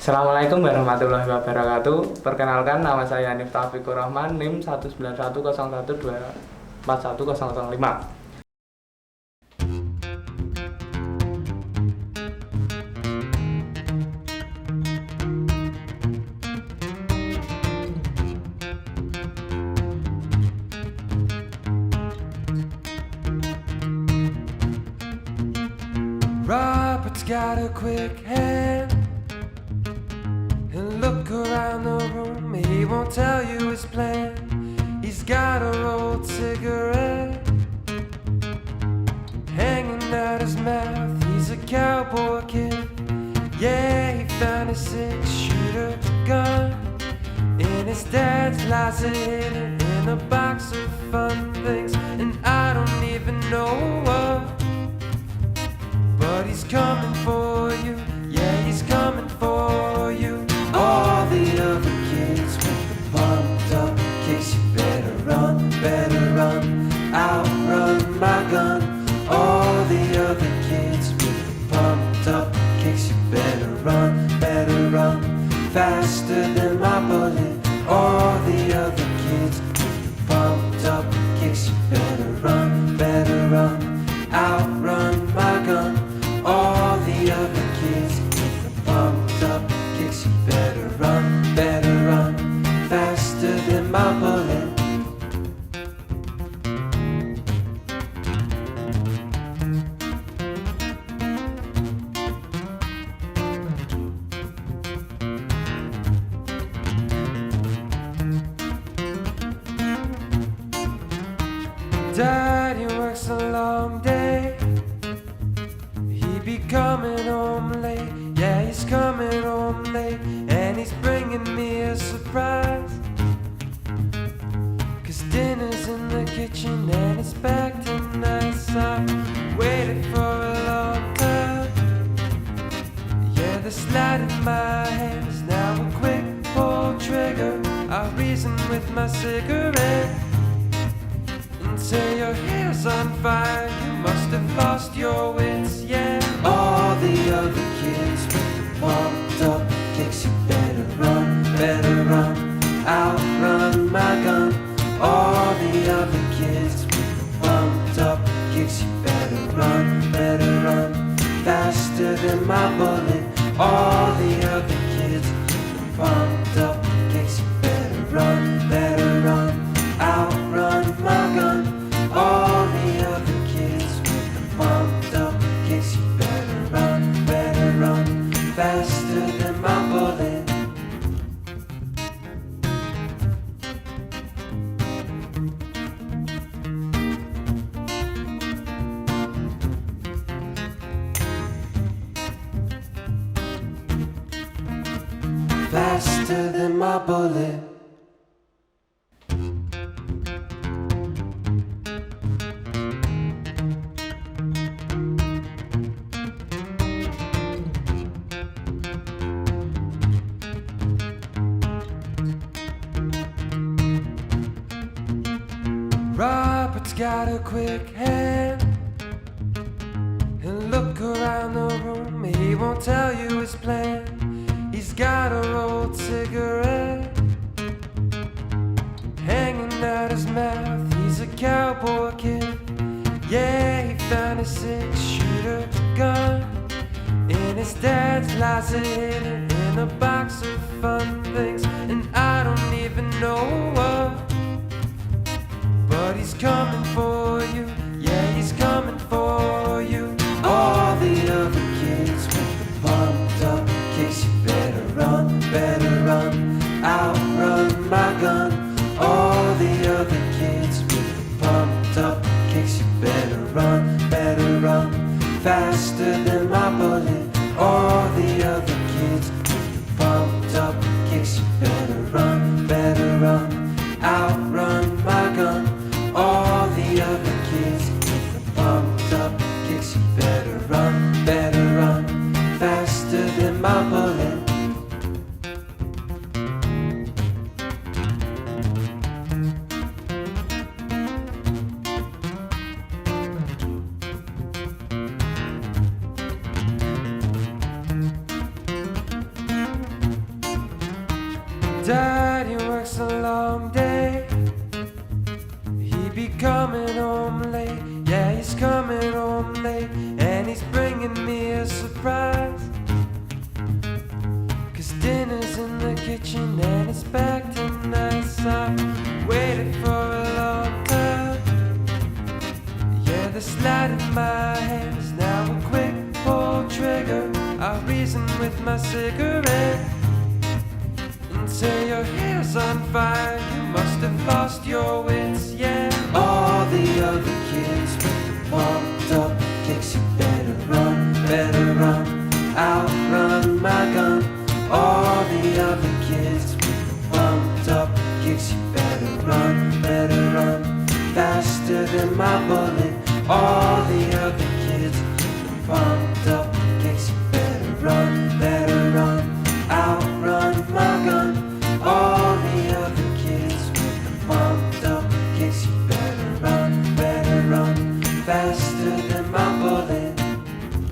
Assalamualaikum warahmatullahi wabarakatuh. Perkenalkan, nama saya Hanif Taufiqurrahman, NIM 19101241005. Robert's got a quick hand. He'll look around the room, he won't tell you his plan. He's got a rolled cigarette hanging out his mouth. He's a cowboy kid. Yeah, he found a 6-shooter gun in his dad's closet, hidden in a box of fun things, and I don't even know what. But he's coming for you, yeah, he's coming for you. All the other kids with the pumped up kicks, you better run, outrun my gun. All the other kids with the pumped up kicks, you better run, faster than my bullet. All the other kids with the pumped up kicks, you better run, outrun my gun. All the other kids with the pumped up kicks, you better run, faster than my bullet. Daddy works a long day, be coming home late, yeah, he's coming home late, and he's bringing me a surprise. 'Cause dinner's in the kitchen and it's packed in nice. I waited for a long time. Yeah, the slide in my hand is now a quick pull trigger. I reason with my cigarette and say your hair's on fire, you must have lost your wits, yeah. All the other kids with the pumped up kicks, you better run, outrun my gun. All the other kids with the pumped up kicks, you better run, faster than my bullet. All the other kids with the pumped up kicks, you better run, outrun my gun. All the other kids with the pumped up kicks, you better run, faster than my bullet. Faster than my bullet. Robert's got a quick hand. He'll look around the room, he won't tell you his plan. He's got a rolled cigarette hanging out his mouth. He's a cowboy kid. Yeah, he found a 6-shooter gun in his dad's closet, hidden in a box of fun things, and I don't even know what. But he's coming for you, yeah, he's coming for you. All the other kids with the pumped up kicks, you better run, outrun my gun. All the other kids with the pumped up kicks, you better run, faster than my bullet. All the other kids with the pumped up kicks, you better run, outrun my gun. All the other kids Daddy works a long day. He be coming home late. Yeah, he's coming home late. And he's bringing me a surprise. 'Cause dinner's in the kitchen and it's packed in nice. I waited for a long time. Yeah, the slide in my hand is now a quick pull trigger. I reason with my cigarette and say your hair's on fire. You must have lost your wits, yeah. All the other kids with the pumped up kicks, you better run, outrun my gun. All the other kids with the pumped up kicks, you better run, faster than my bullet. All the other